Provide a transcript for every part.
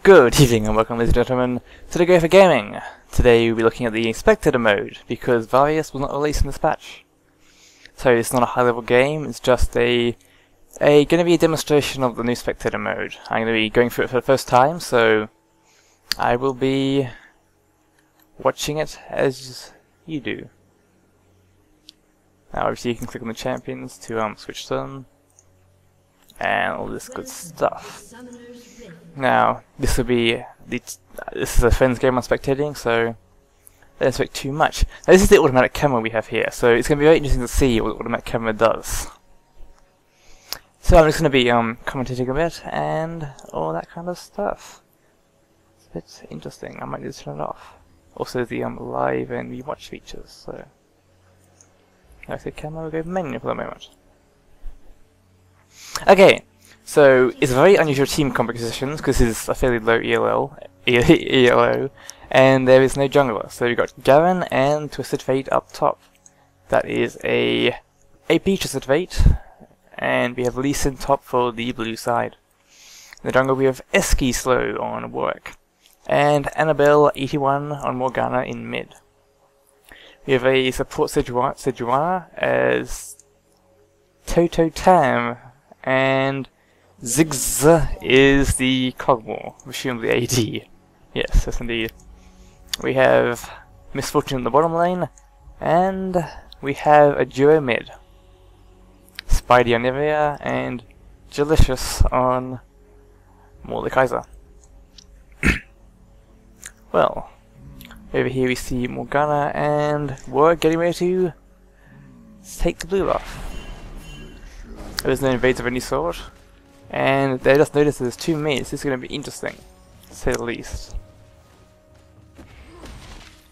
Good evening and welcome, ladies and gentlemen, to the Gopher Gaming. Today we'll be looking at the Spectator mode, because Varus was not released in this patch. So it's not a high level game, it's just going to be a demonstration of the new Spectator mode. I'm going to be going through it for the first time, so I will be watching it as you do. Now obviously you can click on the champions to switch them, and all this good stuff. Now, this will be this is a friend's game on Spectating, so don't expect too much. Now, this is the automatic camera we have here, so it's going to be very interesting to see what the automatic camera does. So I'm just going to be commentating a bit and all that kind of stuff. It's a bit interesting. I might just turn it off. Also the live and rewatch features. So like the camera will go menu for the moment. Okay. So, it's a very unusual team composition, because this is a fairly low ELO, and there is no jungler. So we've got Garen and Twisted Fate up top. That is a AP Twisted Fate, and we have Lee Sin top for the blue side. In the jungle we have Eski Slow on work, and Annabelle 81 on Morgana in mid. We have a support Sejuani as Toto Tam, and Ziggs is the Cogmore, presumably AD. Yes, yes indeed. We have Misfortune in the bottom lane, and we have a duo mid. Spidey on Nivea, and Delicious on Mordekaiser. Well, over here we see Morgana, and we're getting ready to take the blue buff. There's no invades of any sort. And they just noticed there's 2 mates. This is going to be interesting, to say the least.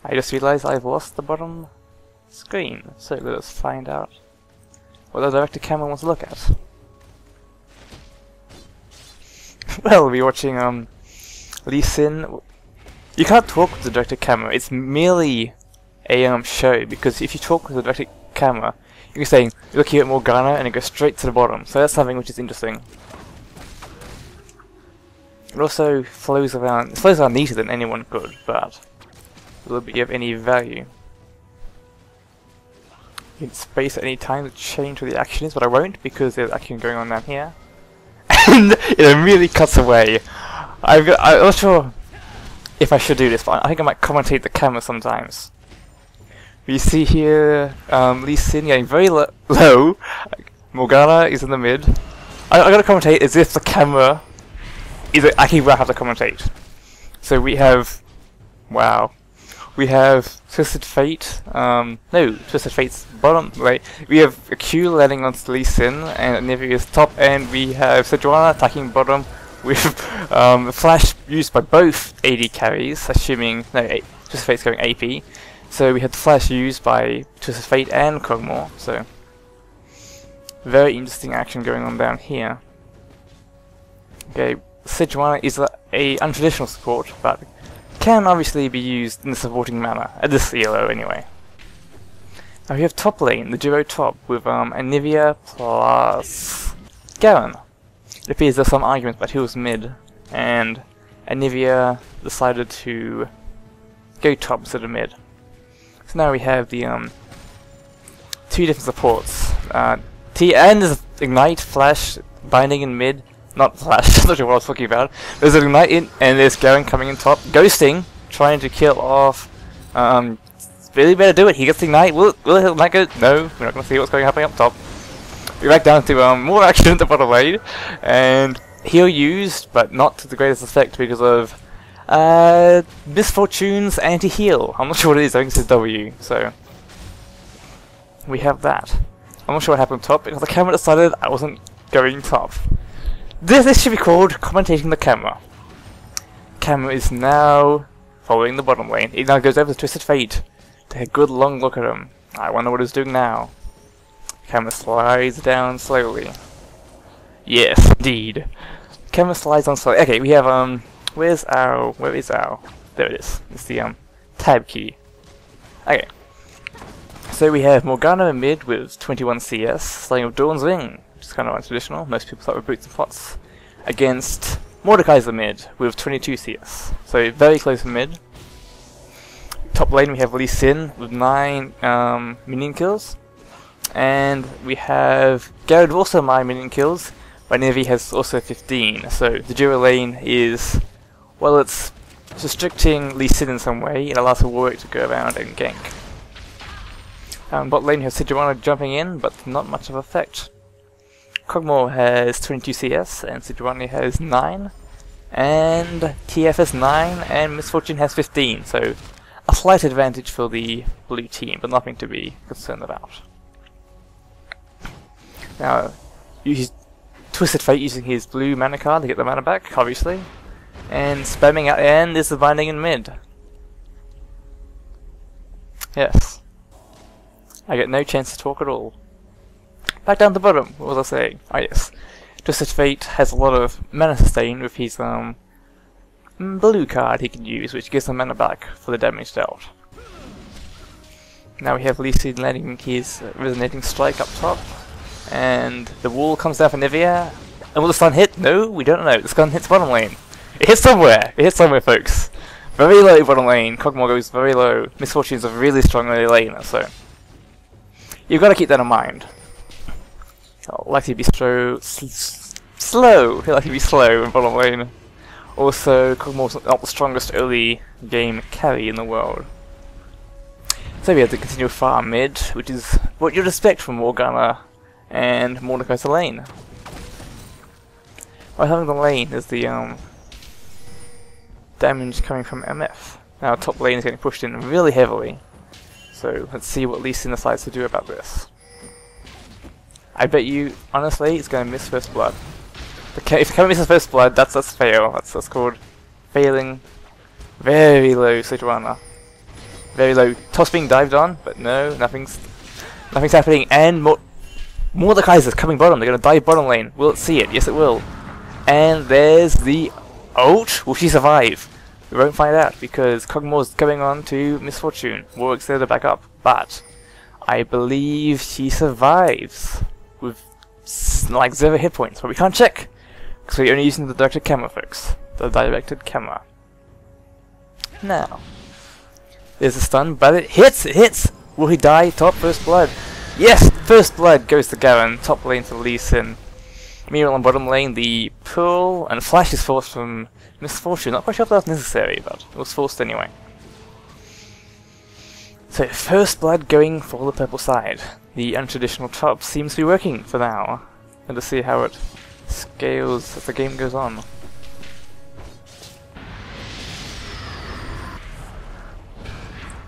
I just realized I've lost the bottom screen, so let us find out what the director camera wants to look at. Well, we'll be watching Lee Sin. You can't talk with the director camera, it's merely a show, because if you talk with the director camera, you're saying, you're looking at Morgana and it goes straight to the bottom, so that's something which is interesting. It also flows around neater than anyone could, but will it be of any value? You can space at any time to change where the action is, but I won't because there's action going on down here. And it immediately cuts away. I'm not sure if I should do this, but I think I might commentate the camera sometimes. We see here Lee Sin getting very low. Morgana is in the mid. I gotta commentate as if the camera is actually where I have to commentate. So we have, wow, we have Twisted Fate, no, Twisted Fate's bottom, right, we have a Q landing on Lee Sin, and Nivea's top, and we have Sejuani attacking bottom with the flash used by both AD carries, assuming, no, Twisted Fate's going AP, so we had the flash used by Twisted Fate and Cogmore, so very interesting action going on down here. Okay. Sejuani is a untraditional support, but can obviously be used in a supporting manner, at this ELO anyway. Now we have top lane, the duo top, with Nivea plus Garen. It appears there's some argument about who was mid, and Nivea decided to go top instead of mid. So now we have the 2 different supports. T and there's Ignite, Flash, Binding in mid. Not Flash, I'm not sure what I was talking about. There's an Ignite in, and there's Garen coming in top. Ghosting, trying to kill off. Really better do it. He gets the Ignite. Will Ignite go? No, we're not going to see what's going to happen up top. We're back down to more action at the bottom lane. And heal used, but not to the greatest effect because of Misfortune's anti-heal. I'm not sure what it is, I think it's a W. So, we have that. I'm not sure what happened top because the camera decided I wasn't going top. This should be called commentating the camera. Camera is now following the bottom lane. It now goes over to Twisted Fate. Take a good long look at him. I wonder what it's doing now. Camera slides down slowly. Yes, indeed. Camera slides on slowly. Okay, we have where is our? There it is. It's the tab key. Okay. So we have Morgana in mid with 21 CS, slaying with Dawn's Ring. Which is kind of untraditional. Most people start with boots and pots. Against Mordekai's the mid with 22 CS, so very close to mid. Top lane we have Lee Sin with 9 minion kills, and we have Garrett also 9 minion kills, but Nivy has also 15. So the duo lane is, well, it's restricting Lee Sin in some way. It allows the Warwick to go around and gank. Bot lane we have Sejuani jumping in, but not much of effect. Kog'Maw has 22 CS, and Sejuani has 9, and TF has 9, and Misfortune has 15, so a slight advantage for the blue team, but nothing to be concerned about. Now, Twisted Fate using his blue mana card to get the mana back, obviously, and spamming at the end is the binding in mid. Yes. I get no chance to talk at all. Back down the bottom, what was I saying? Ah yes. Twisted Fate has a lot of mana sustain with his blue card he can use, which gives him mana back for the damage dealt. Now we have Lee Sin landing his resonating strike up top, and the wall comes down for Nivea. And will the stun hit? No, we don't know. The stun hits bottom lane. It hits somewhere. It hits somewhere, folks. Very low bottom lane. Kog'Maw goes very low. Misfortune's a really strong early laner, so you've got to keep that in mind. Likely to be slow. He'll likely be slow in bottom lane. Also, Kog'Maw's not the strongest early game carry in the world. So we have to continue farm mid, which is what you'd expect from Morgana and Mordekai's lane. While having the lane is the damage coming from MF. Now top lane is getting pushed in really heavily. So let's see what Lee Sin decides to do about this. I bet you, honestly, it's going to miss first blood. If the camera misses first blood, that's fail. That's called failing. Very low Sejuani. Very low. Toss being dived on, but no, nothing's happening. And Mordekaiser's coming bottom. They're going to dive bottom lane. Will it see it? Yes, it will. And there's the ult. Will she survive? We won't find out because Kog'Maw's going on to Misfortune. Warwick's there to back up, but I believe she survives with like 0 hit points, but we can't check because we're only using the directed camera, folks. The directed camera. Now, there's a stun, but it hits! It hits! Will he die? Top first blood. Yes! First blood goes to Garen. Top lane to Lee Sin. Meanwhile on bottom lane, the pull and flash is forced from Misfortune. Not quite sure if that was necessary, but it was forced anyway. So first blood going for the purple side. The untraditional top seems to be working for now. And to see how it scales as the game goes on.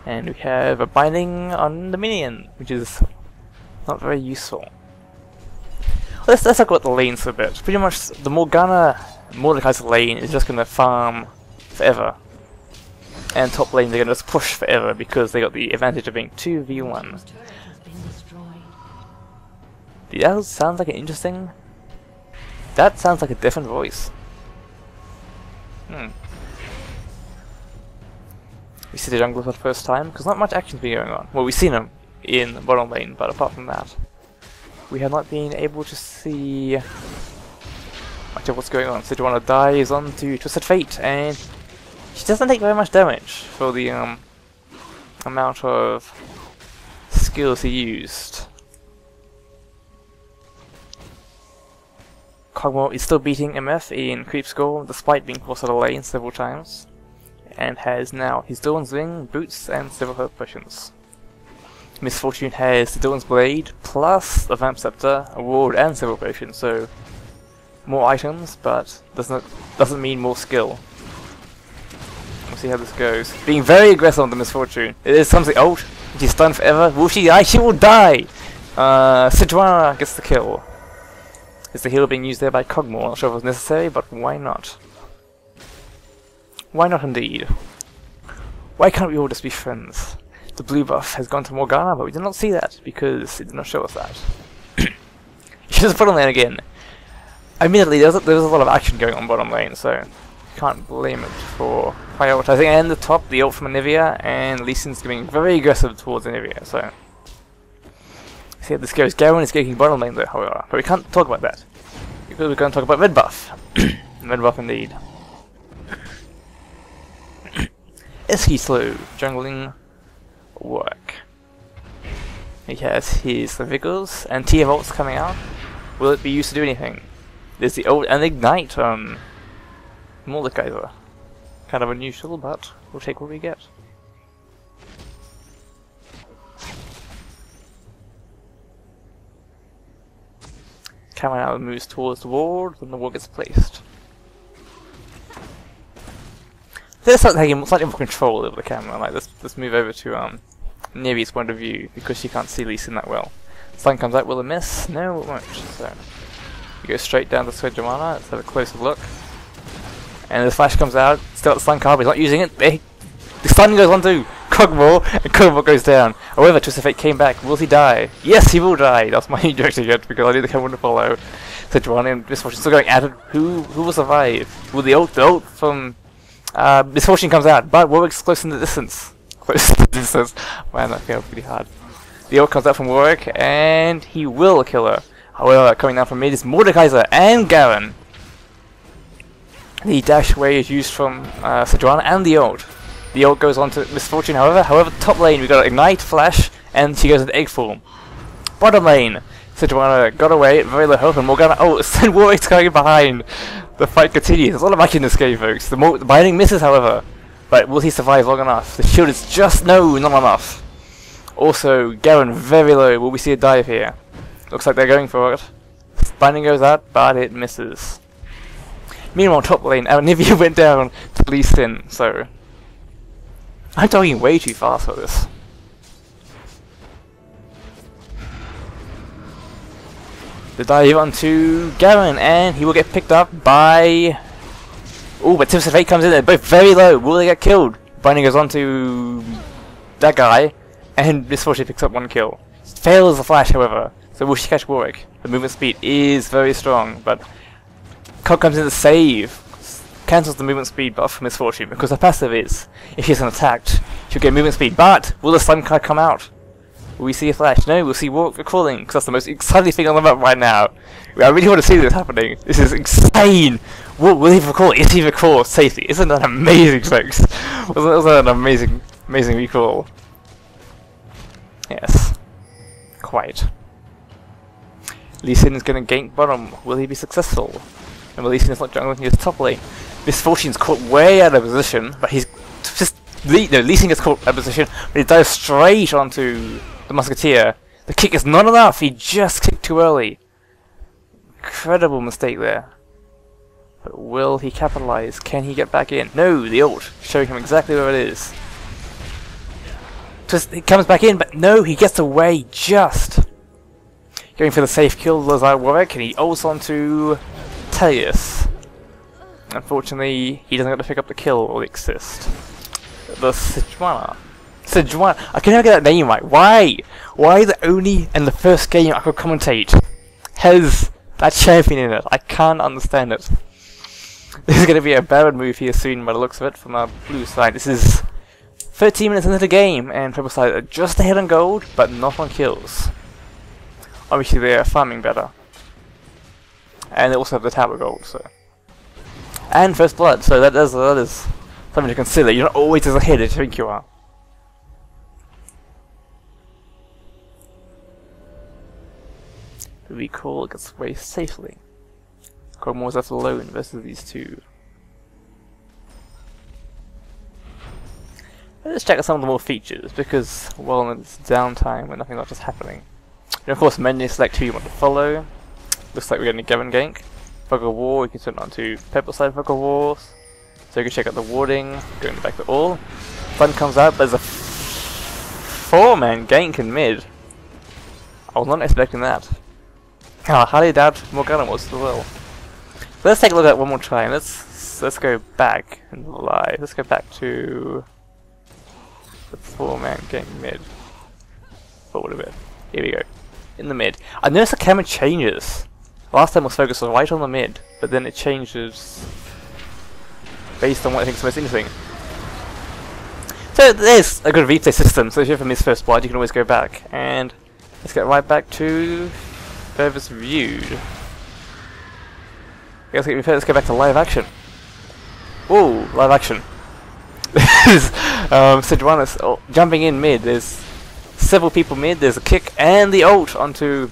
And we have a binding on the minion, which is not very useful. Let's talk about the lanes a bit. Pretty much the Mordekai's lane is just gonna farm forever. And top lane they're gonna just push forever because they got the advantage of being 2v1. That sounds like an interesting... That sounds like a different voice. We see the jungle for the first time, because not much action's been going on. Well, we've seen them in the bottom lane, but apart from that, we have not been able to see much of what's going on. Sejuani dives onto Twisted Fate, and she doesn't take very much damage for the amount of skills he used. Kog'Maw is still beating MF in creep score, despite being forced out of lane several times, and has now his Dawn's Ring, boots, and several health potions. Misfortune has the Dawn's Blade, plus a Vamp Scepter, a ward, and several potions, so more items, but doesn't mean more skill. We'll see how this goes. Being very aggressive on the Misfortune. It is something. Oh, she's stunned forever. Will she die? She will die! Sejuani gets the kill. Is the heal being used there by Kog'Maw? Not sure if it was necessary, but why not? Why not indeed? Why can't we all just be friends? The blue buff has gone to Morgana, but we did not see that because it did not show us that. She just bottom lane again. Admittedly, there was a lot of action going on bottom lane, so you can't blame it for prioritizing. And the top, the ult from Anivia, and Lee Sin's getting very aggressive towards Anivia, so see how this goes. Garen is getting bottom lane though, however, but we can't talk about that because we're going to talk about red buff. Red buff indeed. Eski slow, jungling work. He has his Vigors and TF ults coming out. Will it be used to do anything? There's the old and ignite on Mordekaiser. Kind of unusual, but we'll take what we get. Camera now moves towards the ward when the ward gets placed. There's something slightly more control over the camera. Like let's move over to Nevi's point of view because she can't see Lee Sin that well. Sun comes out, will it miss? No, it won't. So you go straight down to Swedjamana. Let's have a closer look. And the flash comes out. Still at the stun card, but he's not using it. The stun goes onto Kog'Maw, and Kog'Maw goes down. However, Twist of Fate came back. Will he die? Yes, he will die. That's my directing it because I knew the camera would follow. Swedjamana and Misfortune still going at it. Who will survive? Will the ult from Misfortune comes out, but Warwick's close in the distance. Close in the distance. Man, that feels pretty hard. The ult comes out from Warwick, and he will kill her. However, coming down from mid is Mordekaiser and Garen. The dash away is used from Sejuani and the ult. The ult goes on to Misfortune, however, top lane we got Ignite, Flash, and she goes into egg form. Bottom lane, Sejuani got away, very low health, and Morgana and Warwick's going behind. The fight continues. There's a lot of magic in this game, folks. The binding misses, however. But will he survive long enough? The shield is just not enough. Also, Garen very low. Will we see a dive here? Looks like they're going for it. Binding goes out, but it misses. Meanwhile, top lane, Nivea went down to Lee Sin, so I'm talking way too fast for this. The dive onto Garen, and he will get picked up by... Oh, but Tips of Fate comes in, they're both very low. Will they get killed? Binding goes on to that guy, and Misfortune picks up one kill. Fails the flash, however. So will she catch Warwick? The movement speed is very strong, but Cog comes in to save. Cancels the movement speed buff for Misfortune, because her passive is, if she's attacked, she'll get movement speed. But will the stun card come out? Will we see a flash? No, we'll see Warwick recalling, because that's the most exciting thing on the map right now. I really want to see this happening. This is insane! Will he recall? Is he recall safely? Isn't that amazing, folks? Wasn't that an amazing recall? Yes. Quite. Lee Sin is going to gank bottom. Will he be successful? And Lee Sin is not jungling his top lane. Misfortune's caught way out of position, but he's just... Lee Sin gets caught out of position, but he dives straight onto the Musketeer. The kick is not enough, he just kicked too early. Incredible mistake there. But will he capitalize? Can he get back in? No, the ult, showing him exactly where it is. He comes back in, but no, he gets away just. Going for the safe kill, Lazar Warwick, and he ults onto Telius. Unfortunately, he doesn't get to pick up the kill or the assist. The Sejuani. I can never get that name right. Why? Why the only and the first game I could commentate has that champion in it? I can't understand it. This is going to be a Baron move here soon by the looks of it from our blue side. This is 13 minutes into the game, and purple side are just ahead on gold, but not on kills. Obviously they are farming better. And they also have the tower gold, so. And first blood, so that is something to consider. You're not always as ahead as you think you are. The recall gets away safely. Kog'Maw's left alone versus these two. Let's check out some of the more features, because, well, it's downtime when nothing's not just happening. And of course, menu select who you want to follow. Looks like we're getting a Gavin gank. Fog of War, you can turn it on to purple side Fog of Wars. So you can check out the warding, going back to all. Fun comes out, there's a 4-man gank in mid. I was not expecting that. I highly doubt Morgana was as well. So let's take a look at it one more time. Let's go back and live. Let's go back to the 4-man gank mid. Forward a bit. Here we go. In the mid. I noticed the camera changes. Last time was focused right on the mid, but then it changes based on what I think is most interesting. So there's a good replay system, so if you're from his first blood you can always go back. And let's get right back to furthest viewed. Let's go back to live action. Whoa, live action. Sejuani's jumping in mid. There's several people mid. There's a kick and the ult onto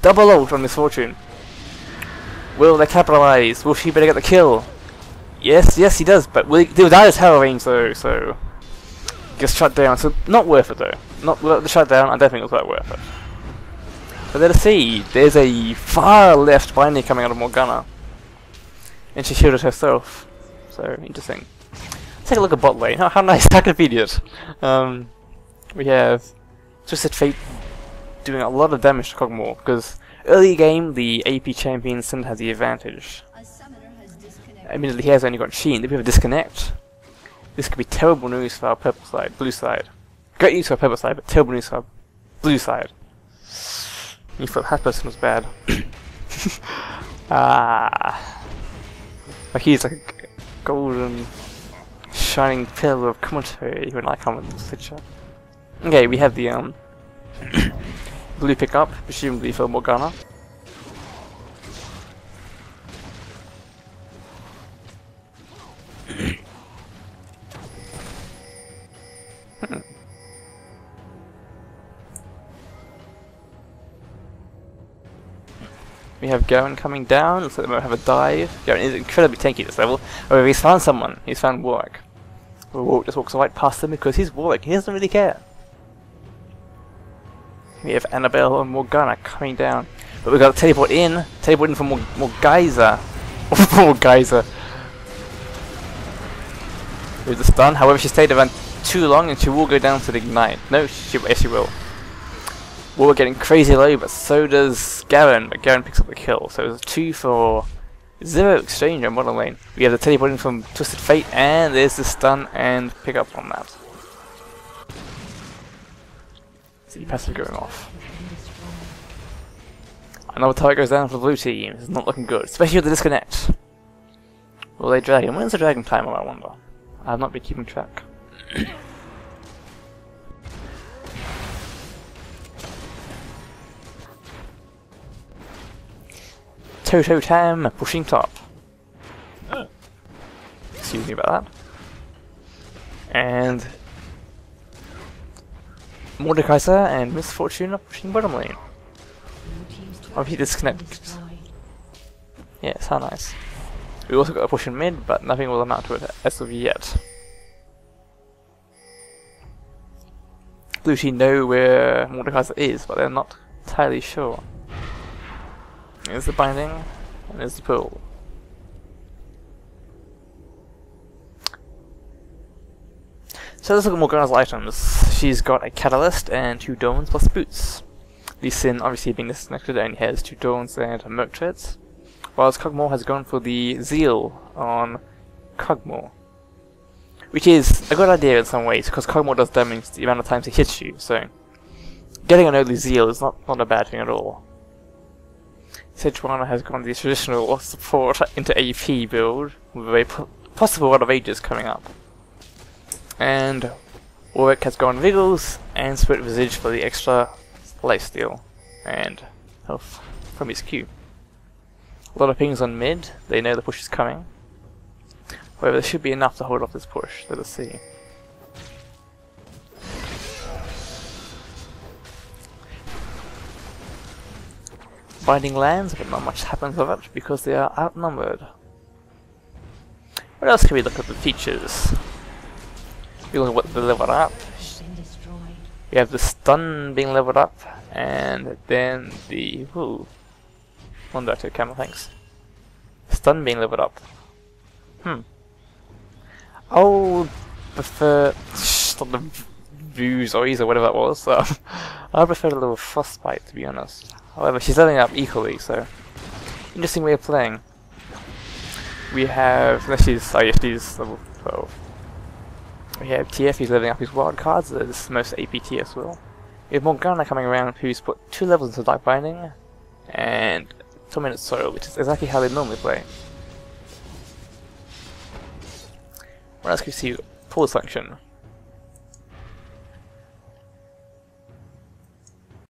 double ult on Misfortune. Will they capitalize? Will she better get the kill? Yes, he does. But that is tower range though, so gets shut down. So not worth it though. Not worth the shutdown. I don't think it was that worth it. But let's see. There's a far left binding coming out of Morgana, and she shielded herself. So interesting. Let's take a look at bot lane. How nice, how convenient. We have Twisted Fate doing a lot of damage to Kog'Maw, because early game the AP champion Sin has the advantage. Admittedly he has only got Sheen, then we have a disconnect. This could be terrible news for our purple side, blue side. Great news for our purple side, but terrible news for our blue side. You thought that person was bad. Like he's like a golden shining pillar of commentary when I come in this picture. Okay, we have the blue pickup, presumably for Morgana. We have Garen coming down, looks like they might have a dive. Garen is incredibly tanky at this level. However, he's found someone. He's found Warwick. Warwick just walks right past him because he's Warwick. He doesn't really care. We have Annabelle and Morgana coming down. But we've got to teleport in for more geyser. More geyser. With the stun. However, she stayed around too long and she will go down to the ignite. No, yes, she will. We're getting crazy low, but so does Garen, but Garen picks up the kill. So it's 2 for 0 exchange on bottom lane. We have the teleporting from Twisted Fate, and there's the stun and pick up on that. See passive going off. Another turret goes down for the blue team. It's not looking good, especially with the disconnect. Will they dragon? When's the dragon timer, I wonder? I have not been keeping track. Toto Tam pushing top. Excuse me about that. And Mordekaiser and Misfortune are pushing bottom lane. Oh, he disconnected. Yes, how nice. We also got a push in mid, but nothing will amount to it as of yet. Blue team know where Mordekaiser is, but they're not entirely sure. There's the binding, and there's the pull. So let's look at Morgana's items. She's got a Catalyst and 2 Dawns plus boots. Lee Sin, obviously being disconnected, only has 2 Dawns and a Merc Treads, whilst Kog'Maw has gone for the Zeal on Kog'Maw. Which is a good idea in some ways, because Kog'Maw does damage the amount of times he hits you, so getting an early Zeal is not a bad thing at all. Sejuani has gone the traditional support into AP build, with a possible run of Aegis coming up. And Warwick has gone Vigils and Spirit Visage for the extra lifesteal and health from his Q. A lot of pings on mid, they know the push is coming. However, there should be enough to hold off this push, let us see. Binding lands, but not much happens of it because they are outnumbered. What else can we look at the features? We look at what they leveled up. We have the stun being leveled up, and then the one director camera, thanks. Stun being leveled up. I'll prefer the views or whatever that was. I prefer a little frostbite, to be honest. However, she's leveling up equally, so interesting way of playing. We have, she's level 12. We have TF, he's leveling up his wild cards, that's most APT as well. We have Morgana coming around, who's put 2 levels into Dark Binding, and 2 minutes Soil, which is exactly how they normally play. What else can we see? Pause function.